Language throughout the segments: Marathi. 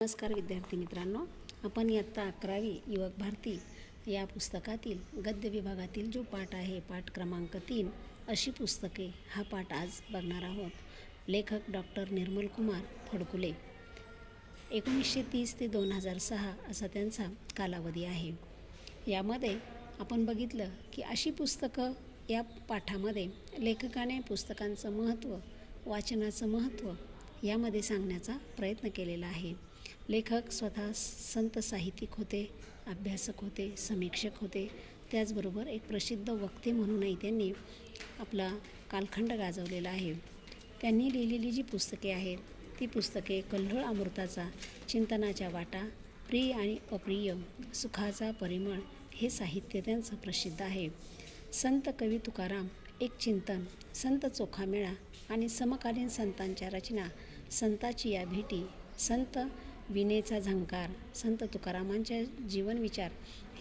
नमस्कार विद्यार्थी मित्रांनो, आपण इयत्ता 11वी युवक भारती या पुस्तकातील गद्य विभागातील जो पाठ आहे, पाठ क्रमांक 3 अशी पुस्तके हा पाठ आज बघणार आहोत. लेखक डॉक्टर निर्मल कुमार फडकुले. 1930 ते 2006 असा त्यांचा कालावधी आहे. यामध्ये आपण बघितलं की अशी पुस्तकं या पाठामध्ये लेखकाने पुस्तकांचं महत्त्व, वाचनाचं महत्त्व यामध्ये सांगण्याचा प्रयत्न केलेला आहे. लेखक स्वतः संत साहित्यिक होते, अभ्यासक होते, समीक्षक होते. त्याचबरोबर एक प्रसिद्ध वक्ते म्हणूनही त्यांनी आपला कालखंड गाजवलेला आहे. त्यांनी लिहिलेली जी पुस्तके आहेत ती पुस्तके कल्लोळ अमृताचा, चिंतनाच्या वाटा, प्रिय आणि अप्रिय, सुखाचा परिमळ हे साहित्य त्यांचं प्रसिद्ध आहे. संत कवी तुकाराम, एक चिंतन, संत चोखामेळा आणि समकालीन संतांच्या रचना, संताची या भेटी, संत विनेचा झंकार, संत तुकारामांचे जीवनविचार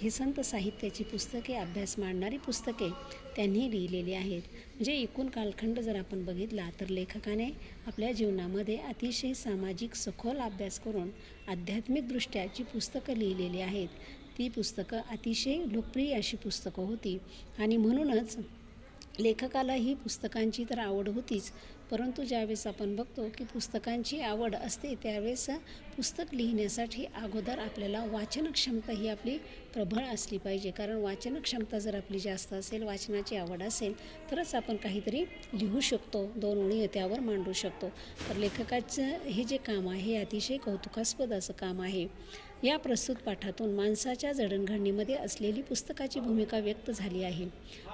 हे संत साहित्याची पुस्तके, अभ्यास मांडणारी पुस्तके त्यांनी लिहिलेली आहेत. म्हणजे एकूण कालखंड जर आपण बघितला तर लेखकाने आपल्या जीवनामध्ये अतिशय सामाजिक सखोल अभ्यास करून आध्यात्मिकदृष्ट्या जी पुस्तकं लिहिलेली आहेत ती पुस्तकं अतिशय लोकप्रिय अशी पुस्तकं होती. आणि म्हणूनच लेखकाला ही पुस्तकांची तर आवड होतीच, परंतु ज्यावेळेस आपण बघतो की पुस्तकांची आवड असते त्यावेळेस पुस्तक लिहिण्यासाठी अगोदर आपल्याला वाचनक्षमता ही आपली प्रबळ असली पाहिजे. कारण वाचनक्षमता जर आपली जास्त असेल, वाचनाची आवड असेल तरच आपण काहीतरी लिहू शकतो, 2 ओळी त्यावर मांडू शकतो. तर लेखकाचं हे जे काम आहे हे अतिशय कौतुकास्पद असं काम आहे. या प्रस्तुत पाठातून माणसाच्या जडणघडणीमध्ये असलेली पुस्तकाची भूमिका व्यक्त झाली आहे.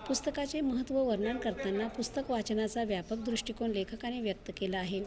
पुस्तकाचे महत्त्व वर्णन करताना पुस्तक वाचनाचा व्यापक दृष्टिकोन लेखकाने व्यक्त केला आहे.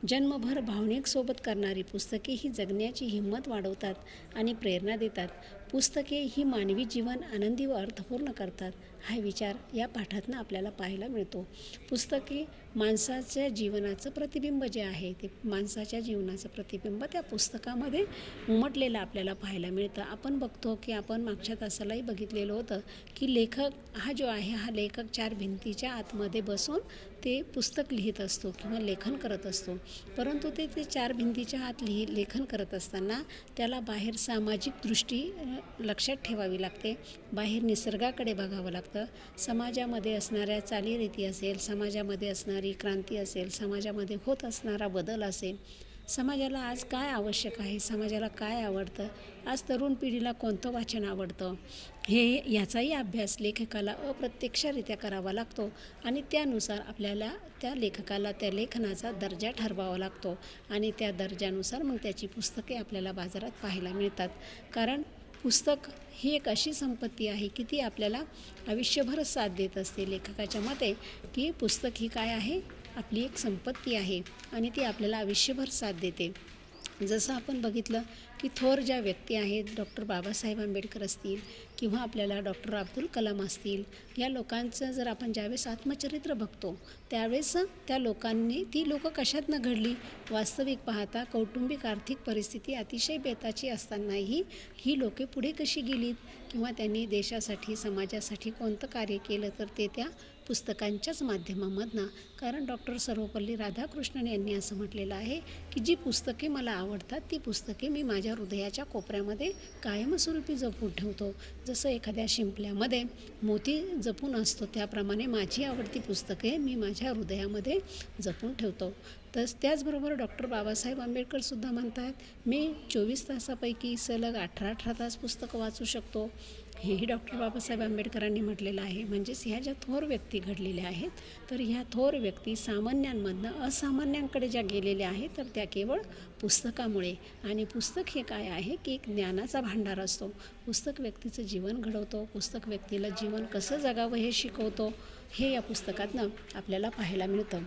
जन्मभर भावनिक सोबत करणारी पुस्तके ही जगण्याची हिंमत वाढवतात आणि प्रेरणा देतात. पुस्तके ही मानवी जीवन आनंदी व अर्थपूर्ण करतात हा विचार या पाठातून आपल्याला पाहायला मिळतो. पुस्तके माणसाच्या जीवनाचं प्रतिबिंब जे आहे ते माणसाच्या जीवनाचं प्रतिबिंब त्या पुस्तकामध्ये उमटलेलं आपल्याला पाहायला मिळतं. आपण बघतो की आपण मागच्या तासालाही बघितलेलं होतं की लेखक हा जो आहे हा लेखक 4 भिंतीच्या आतमध्ये बसून ते पुस्तक लिहित असतो किंवा लेखन करत असतो. परंतु ते 4 भिंतीच्या आत लेखन करत असताना त्याला बाहेर सामाजिक दृष्टी लक्षात ठेवावी लागते, बाहेर निसर्गाकडे बघावं लागतं, समाजामध्ये असणाऱ्या चालीरीती असेल, समाजामध्ये असणारी क्रांती असेल, समाजामध्ये होत असणारा बदल असेल, समाजाला आज काय आवश्यक आहे, समाजाला काय आवडतं, आज तरुण पिढीला कोणतं वाचन आवडतं, याचाही अभ्यास लेखकाला अप्रत्यक्षरित्या करावा लागतो. आणि त्यानुसार आपल्याला त्या लेखकाला त्या लेखनाचा दर्जा ठरवावा लागतो आणि त्या दर्जानुसार मग त्याची पुस्तके आपल्याला बाजारात पाहायला मिळतात. कारण पुस्तक ही एक अशी संपत्ती आहे की ती आपल्याला आयुष्यभर साथ देत असते. लेखकाच्या मते की पुस्तक ही काय आहे, आपली एक संपत्ती आहे आणि ती आपल्याला आयुष्यभर साथ देते. जसं आपण बघितलं की थोर ज्या व्यक्ती आहेत, डॉक्टर बाबासाहेब आंबेडकर असतील किंवा आपल्याला डॉक्टर अब्दुल कलाम असतील, या लोकांचं जर आपण ज्यावेळेस आत्मचरित्र बघतो त्यावेळेस त्या लोकांनी ती लोकं कशातनं घडली, वास्तविक पाहता कौटुंबिक आर्थिक परिस्थिती अतिशय बेताची असतानाही ही लोके पुढे कशी गेलीत किंवा त्यांनी देशासाठी समाजासाठी कोणतं कार्य केलं तर ते त्या पुस्तकांच्याच माध्यमामधनं. कारण डॉक्टर सर्वपल्ली राधाकृष्णन यांनी असं म्हटलेलं आहे की जी पुस्तके मला आवडतात ती पुस्तके मी माझ्या हृदयाच्या कोपऱ्यामध्ये कायमस्वरूपी जपून ठेवतो. जसं एखाद्या शिंपल्यामध्ये मोती जपून असतो त्याप्रमाणे माझी आवडती पुस्तके मी माझ्या हृदयामध्ये जपून ठेवतो. त्याचबरोबर डॉक्टर बाबासाहेब आंबेडकरसुद्धा म्हणतात मी 24 तासापैकी सलग 18 तास पुस्तकं वाचू शकतो. हेही डॉक्टर बाबासाहेब आंबेडकरांनी म्हटलेलं आहे. म्हणजेच ह्या ज्या थोर व्यक्ती घडलेल्या आहेत तर ह्या थोर व्यक्ती सामान्यांमधनं असामान्यांकडे ज्या गेलेल्या आहेत तर त्या केवळ पुस्तकामुळे. आणि पुस्तक हे काय आहे की एक ज्ञानाचा भांडार असतो. पुस्तक व्यक्तीचं जीवन घडवतो, पुस्तक व्यक्तीला जीवन कसं जगावं हे शिकवतो, हे या पुस्तकातनं आपल्याला पाहायला मिळतं.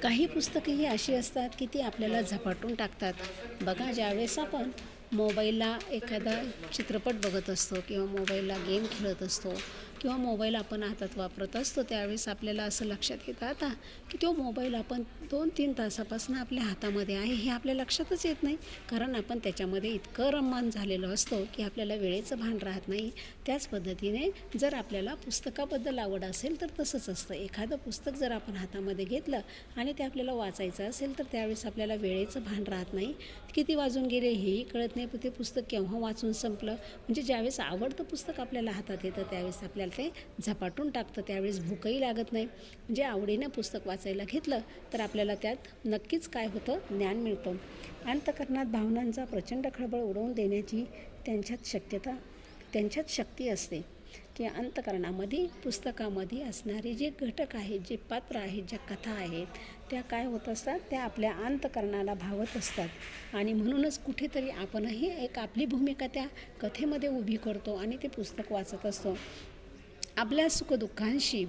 काही पुस्तकं ही अशी असतात की ती आपल्याला झपाटून टाकतात. बघा, ज्यावेळेस आपण मोबाईलला एखादा चित्रपट बघत असतो किंवा मोबाईलला गेम खेळत असतो किंवा मोबाईल आपण हातात वापरत असतो त्यावेळेस आपल्याला असं लक्षात येतं आता की तो मोबाईल आपण 2-3 तासापासून आपल्या हातामध्ये आहे हे आपल्या लक्षातच येत नाही, कारण आपण त्याच्यामध्ये इतकं रममान झालेलो असतो की आपल्याला वेळेचं भान राहत नाही. त्याच पद्धतीने जर आपल्याला पुस्तकाबद्दल आवड असेल तर तसंच असतं. एखादं पुस्तक जर आपण हातामध्ये घेतलं आणि ते आपल्याला वाचायचं असेल तर त्यावेळेस आपल्याला वेळेचं भान राहत नाही, किती वाजून गेले हेही कळत नाही, पण ते पुस्तक केव्हा वाचून संपलं. म्हणजे ज्यावेळेस आवडतं पुस्तक आपल्याला हातात येतं त्यावेळेस आपल्याला ते झपाटून टाकतं, त्यावेळेस भूकही लागत नाही. म्हणजे आवडीनं पुस्तक वाचायला घेतलं तर आपल्याला त्यात नक्कीच काय होतं, ज्ञान मिळतं. अंतःकरणात भावनांचा प्रचंड खळबळ उडवून देण्याची त्यांच्यात शक्ती असते की अंतःकरणामध्ये पुस्तकामध्ये असणारे जे घटक आहेत, जे पात्र आहेत, ज्या कथा आहेत, त्या काय होत असतात, त्या आपल्या अंतःकरणाला भावत असतात आणि म्हणूनच कुठेतरी आपणही एक आपली भूमिका त्या कथेमध्ये उभी करतो आणि ते पुस्तक वाचत असतो. आपल्या सुखदुःखांशी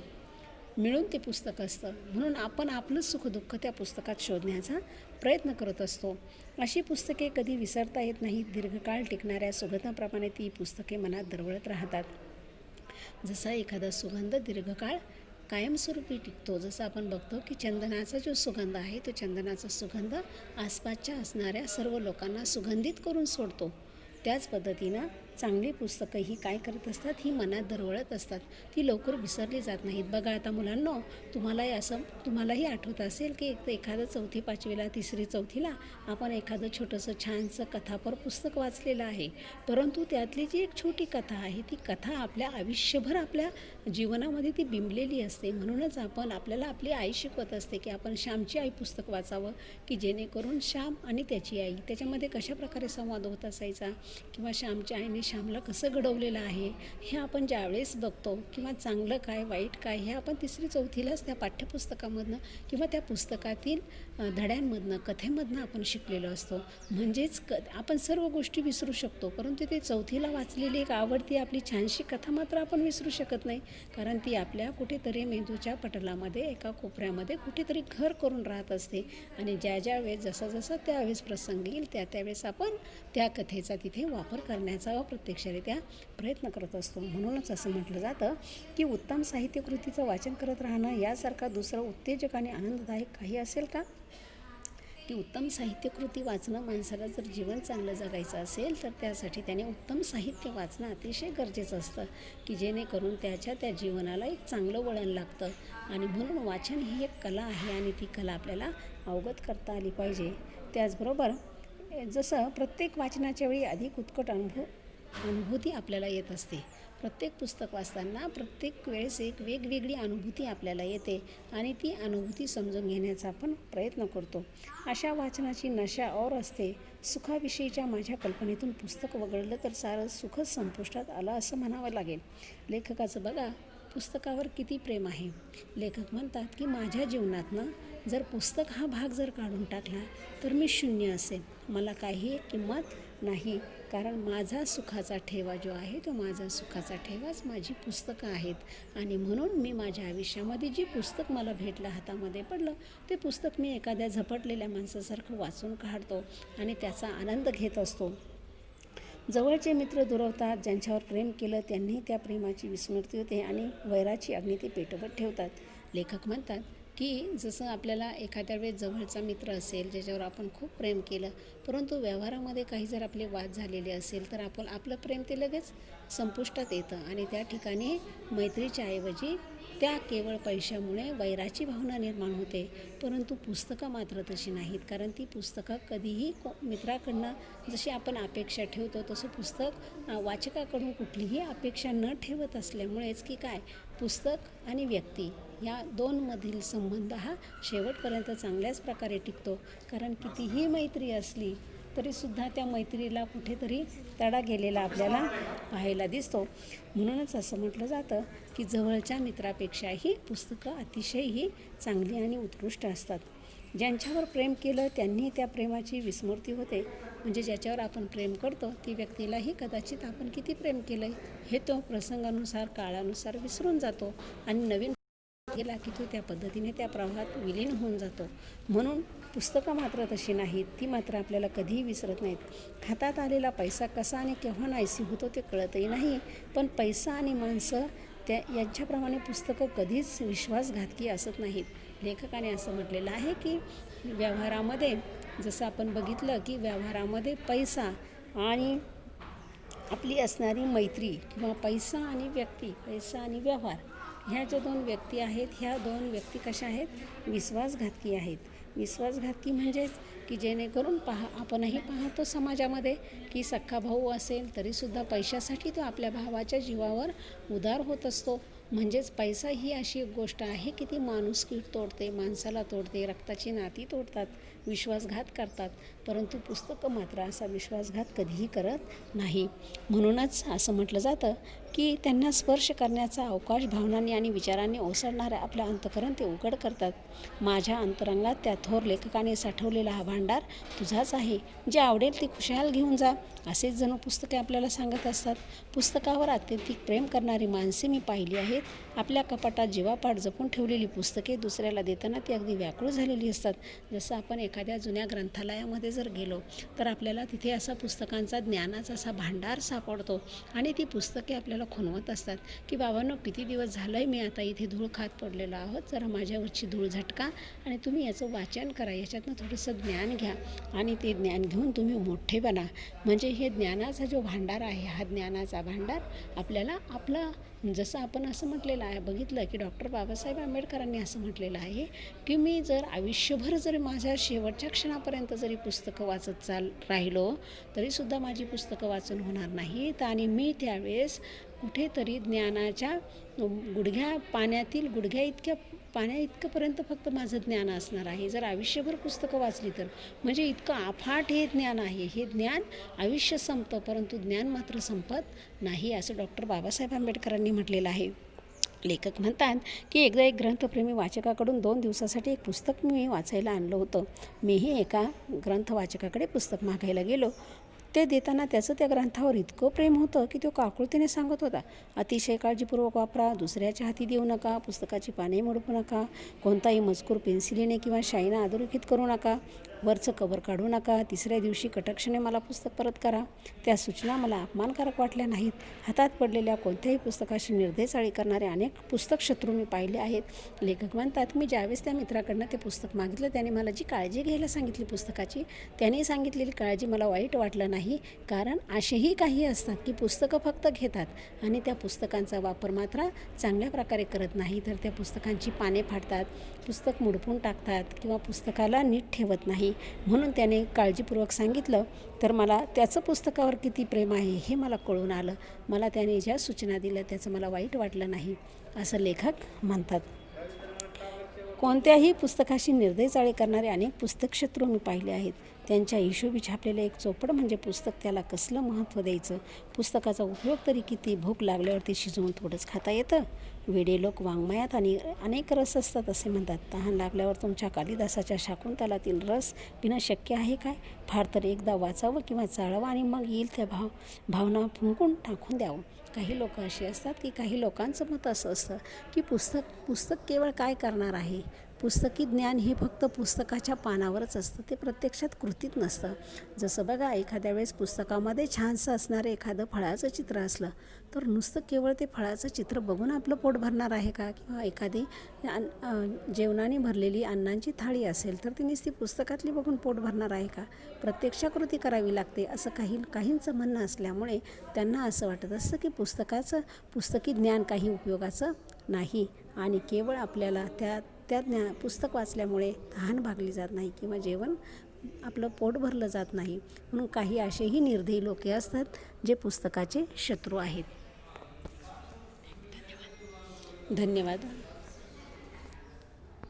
मिळून ते पुस्तक असतं, म्हणून आपण आपलं सुखदुःख त्या पुस्तकात शोधण्याचा प्रयत्न करत असतो. अशी पुस्तके कधी विसरता येत नाहीत. दीर्घकाळ टिकणाऱ्या सुगंधाप्रमाणे ती पुस्तके मनात दरवळत राहतात. जसा एखादा सुगंध दीर्घकाळ कायमस्वरूपी टिकतो, जसं आपण बघतो की चंदनाचा जो सुगंध आहे तो चंदनाचा सुगंध आसपासच्या असणाऱ्या सर्व लोकांना सुगंधित करून सोडतो. त्याच पद्धतीनं चांगली पुस्तकं ही काय करत असतात, ही मनात दरवळत असतात, ती लवकर विसरली जात नाहीत. बघा आता मुलांनो, तुम्हालाही आठवत असेल की एखादं 4थी-5वीला 3री-4थीला आपण एखादं छोटंसं छानसं कथापर पुस्तक वाचलेलं आहे, परंतु त्यातली जी एक छोटी कथा आहे ती कथा आपल्या आयुष्यभर आपल्या जीवनामध्ये ती बिंबलेली असते. म्हणूनच आपल्याला आपली आई शिकवत असते की आपण श्यामची आई पुस्तक वाचावं, की जेणेकरून श्याम आणि त्याची आई त्याच्यामध्ये कशाप्रकारे संवाद होत असायचा किंवा श्यामच्या आईने श्यामला कसं घडवलेलं आहे हे आपण ज्यावेळेस बघतो, किंवा चांगलं काय वाईट काय हे आपण 3री-4थीलाच त्या पाठ्यपुस्तकामधनं किंवा त्या पुस्तकातील धड्यांमधनं कथेमधनं आपण शिकलेलो असतो. म्हणजेच आपण सर्व गोष्टी विसरू शकतो, परंतु ते 4थीला वाचलेली एक आवडती आपली छानशी कथा मात्र आपण विसरू शकत नाही, कारण ती आपल्या कुठेतरी मेंदूच्या पटलामध्ये एका कोपऱ्यामध्ये कुठेतरी घर करून राहत असते आणि ज्या वेळेस जसं त्यावेळेस प्रसंग येईल त्यावेळेस आपण त्या कथेचा तिथे वापर करण्याचा अप्रत्यक्षरित्या प्रयत्न करत असतो. म्हणूनच असं म्हटलं जातं की उत्तम साहित्यकृतीचं वाचन करत राहणं यासारखा दुसरं उत्तेजक आणि आनंददायक काही असेल का? की उत्तम साहित्यकृती वाचणं, माणसाला जर जीवन चांगलं जगायचं असेल तर त्यासाठी त्याने उत्तम साहित्य वाचणं अतिशय गरजेचं असतं, की जेणेकरून त्या जीवनाला एक चांगलं वळण लागतं. आणि म्हणून वाचन ही एक कला आहे आणि ती कला आपल्याला अवगत करता आली पाहिजे. त्याचबरोबर जसं प्रत्येक वाचनाच्या वेळी अधिक उत्कट अनुभूती आपल्याला येत असते. प्रत्येक पुस्तक वाचताना प्रत्येक वेळेस एक वेगवेगळी अनुभूती आपल्याला येते आणि ती अनुभूती समजून घेण्याचा आपण प्रयत्न करतो. अशा वाचनाची नशा और असते. सुखाविषयीच्या माझ्या कल्पनेतून पुस्तक वगळलं तर सारं सुखच संपुष्टात आलं असं म्हणावं लागेल. लेखकाचं बघा पुस्तकावर किती प्रेम आहे. लेखक म्हणतात की माझ्या जीवनातनं जर पुस्तक हा भाग जर काढून टाकला तर मी शून्य असेल, मला काही किंमत नाही, कारण माझा सुखाचा ठेवा जो आहे तो माझा सुखाचा ठेवाच माझी पुस्तकं आहेत. आणि म्हणून मी माझ्या आयुष्यामध्ये जी पुस्तक मला भेटलं, हातामध्ये पडलं, ते पुस्तक मी एखाद्या झपटलेल्या माणसासारखं वाचून काढतो आणि त्याचा आनंद घेत असतो. जवळचे मित्र दुरावतात, ज्यांच्यावर प्रेम केलं त्यांनी त्या प्रेमाची विस्मृती होते आणि वैराची अग्नी ते पेटवत ठेवतात. लेखक म्हणतात की जसं आपल्याला एखाद्या वेळेस जवळचा मित्र असेल ज्याच्यावर आपण खूप प्रेम केलं, परंतु व्यवहारामध्ये काही जर आपले वाद झालेले असेल तर आपलं प्रेम ते लगेच संपुष्टात येतं आणि त्या ठिकाणी मैत्रीच्या ऐवजी त्या केवळ पैशामुळे वैराची भावना निर्माण होते. परंतु पुस्तकं मात्र तशी नाहीत, कारण ती पुस्तकं कधीही मित्राकडनं जशी आपण अपेक्षा ठेवतो तसं पुस्तक वाचकाकडून कुठलीही अपेक्षा न ठेवत असल्यामुळेच की काय, पुस्तक आणि व्यक्ती या दोनमधील संबंध हा शेवटपर्यंत चांगल्याच प्रकारे टिकतो. कारण कितीही मैत्री असली तरीसुद्धा त्या मैत्रीला कुठेतरी तडा गेलेला आपल्याला पाहायला दिसतो. म्हणूनच असं म्हटलं जातं की जवळच्या मित्रापेक्षाही पुस्तकं अतिशयही चांगली आणि उत्कृष्ट असतात. ज्यांच्यावर प्रेम केलं त्यांनी त्या प्रेमाची विस्मृती होते. म्हणजे ज्याच्यावर आपण प्रेम करतो ती व्यक्तीलाही कदाचित आपण किती प्रेम केलं आहे हे तो प्रसंगानुसार काळानुसार विसरून जातो आणि नवीन गेला की तो त्या पद्धतीने त्या प्रवाहात विलीन होऊन जातो. म्हणून पुस्तकं मात्र तशी नाहीत, ती मात्र आपल्याला कधीही विसरत नाहीत. हातात आलेला पैसा कसा आणि केव्हा नाहीसी होतो ते कळतही नाही, पण पैसा आणि माणसं यांच्याप्रमाणे पुस्तकं कधीच विश्वासघातकी असत नाहीत. लेखकाने असं म्हटलेलं आहे की व्यवहारामध्ये जसं आपण बघितलं की व्यवहारामध्ये पैसा आणि आपली असणारी मैत्री किंवा पैसा आणि व्यक्ती, पैसा आणि व्यवहार ह्या ज्या दोन व्यक्ती आहेत, ह्या दोन व्यक्ती कशा आहेत? विश्वासघातकी आहेत. विश्वासघातकी म्हणजेच की जेणेकरून आपणही पाहतो समाजामध्ये की सख्खा भाऊ असेल तरीसुद्धा पैशासाठी तो आपल्या भावाच्या जीवावर उदार होत असतो. म्हणजेच पैसा ही अशी एक गोष्ट आहे की ती माणुसकी तोडते, माणसाला तोडते, रक्ताची नाती तोडतात, विश्वासघात करतात. परंतु पुस्तकं मात्र असा विश्वासघात कधीही करत नाही. म्हणूनच असं म्हटलं जातं की त्यांना स्पर्श करण्याचा अवकाश भावनांनी आणि विचारांनी ओसरणाऱ्या आपलं अंतःकरण ते उघड करतात. माझ्या अंतरंगात त्या थोर लेखकाने साठवलेला हा भांडार तुझाच आहे. जे आवडेल ते खुशाल घेऊन जा, असेच जणू पुस्तके आपल्याला सांगत असतात. पुस्तकावर अत्यंतिक प्रेम करणारी माणसे मी पाहिली आहेत. आपल्या कपाटात जीवापाड जपून ठेवलेली पुस्तके दुसऱ्याला देताना ती अगदी व्याकुळ झालेली असतात. जसं आपण एखाद्या जुन्या ग्रंथालयामध्ये जर गेलो तर आपल्याला तिथे असा पुस्तकांचा ज्ञानाचा असा भांडार सापडतो आणि ती पुस्तके आपल्याला खुणवत असतात की बाबांनो, किती दिवस झालं आहे मी आता इथे धूळ खात पडलेलो आहोत, जरा माझ्यावरची धूळ झटका आणि तुम्ही याचं वाचन करा, याच्यातनं थोडंसं ज्ञान घ्या आणि ते ज्ञान घेऊन तुम्ही मोठे बना. म्हणजे हे ज्ञानाचा जो भांडार आहे, हा ज्ञानाचा भांडार आपल्याला आपला जसं आपण असं म्हटलेलं आहे, बघितलं की डॉक्टर बाबासाहेब आंबेडकरांनी असं म्हटलेलं आहे की मी जर आयुष्यभर जर माझ्या शेवटच्या क्षणापर्यंत जरी पुस्तकं वाचत राहिलो तरीसुद्धा माझी पुस्तकं वाचून होणार नाहीत आणि मी त्यावेळेस कुठेतरी ज्ञानाच्या पाण्या इतकंपर्यंत फक्त माझं ज्ञान असणार आहे. जर आयुष्यभर पुस्तकं वाचली तर म्हणजे इतकं अफाट हे ज्ञान आहे. हे ज्ञान आयुष्य संपतं परंतु ज्ञान मात्र संपत नाही, असं डॉक्टर बाबासाहेब आंबेडकरांनी म्हटलेलं आहे. लेखक म्हणतात की एकदा एक ग्रंथप्रेमी वाचकाकडून 2 दिवसासाठी एक पुस्तक मी वाचायला आणलं होतं. मीही एका ग्रंथवाचकाकडे पुस्तक मागायला गेलो. ते देताना त्याचं त्या ग्रंथावर इतकं प्रेम होतं की तो काकुळतीने सांगत होता, अतिशय काळजीपूर्वक वापरा, दुसऱ्याच्या हाती देऊ नका, पुस्तकाची पाने मोडू नका, कोणताही मजकूर पेन्सिलीने किंवा शाईनं अधोरेखित करू नका, वरचं कवर काढू नका, तिसऱ्या दिवशी कटाक्षाने मला पुस्तक परत करा. त्या सूचना मला अपमानकारक वाटल्या नाहीत. हातात पडलेल्या कोणत्याही पुस्तकाशी निर्दयचाळी करणारे अनेक पुस्तक शत्रू मी पाहिले आहेत. लेखक म्हणतात, मी ज्यावेळेस त्या मित्राकडनं ते पुस्तक मागितलं त्याने मला जी काळजी घ्यायला सांगितली पुस्तकाची, त्याने सांगितलेली काळजी मला वाईट वाटलं नाही. कारण असेही काही असतात की पुस्तकं फक्त घेतात आणि त्या पुस्तकांचा वापर मात्र चांगल्या प्रकारे करत नाही, तर त्या पुस्तकांची पाने फाडतात, पुस्तक मुडपून टाकतात किंवा पुस्तकाला नीट ठेवत नाही. म्हणून त्याने काळजीपूर्वक सांगितलं तर मला त्याचं पुस्तकावर किती प्रेम आहे हे मला कळून आलं. मला त्याने ज्या सूचना दिल्या त्याचं मला वाईट वाटलं नाही, असं लेखक म्हणतात. कोणत्याही पुस्तकाशी निर्दयचाळी करणारे अनेक पुस्तक शत्रू मी पाहिले आहेत. त्यांच्या हिशोबी छापलेलं एक चोपड म्हणजे पुस्तक, त्याला कसलं महत्त्व द्यायचं, पुस्तकाचा उपयोग तरी किती, भूक लागल्यावरती शिजवून थोडंच खाता येतं, वेडे लोक वाङ्मयात आणि अनेक रस असतात असे म्हणतात. तहान लागल्यावर तुमच्या कालिदासाच्या शाकुंतलातील रस पिणं शक्य आहे काय? फार तर एकदा वाचावं किंवा चाळावं आणि मग येईल त्या भावना फुंकून टाकून द्यावं. काही लोक अशी असतात की काही लोकांचं मत असं असतं की पुस्तक केवळ काय करणार आहे, पुस्तकी ज्ञान हे फक्त पुस्तकाच्या पानावरच असतं, ते प्रत्यक्षात कृतीत नसतं. जसं बघा, एखाद्या वेळेस पुस्तकामध्ये छानसं असणारं एखादं फळाचं चित्र असलं तर नुसतं केवळ ते फळाचं चित्र बघून आपलं पोट भरणार आहे का? किंवा एखादी जेवणाने भरलेली अन्नाची थाळी असेल तर ती नुसती पुस्तकातली बघून पोट भरणार आहे का? प्रत्यक्ष कृती करावी लागते असं काहींचं म्हणणं असल्यामुळे त्यांना असं वाटत असतं की पुस्तकी ज्ञान काही उपयोगाचं नाही आणि केवळ आपल्याला त्या पुस्तक वाचल्यामुळे तहान भागली जात नाही किंवा जेवण आपलं पोट भरलं जात नाही. म्हणून काही असेही निर्दयी लोके असतात जे पुस्तकाचे शत्रू आहेत. धन्यवाद.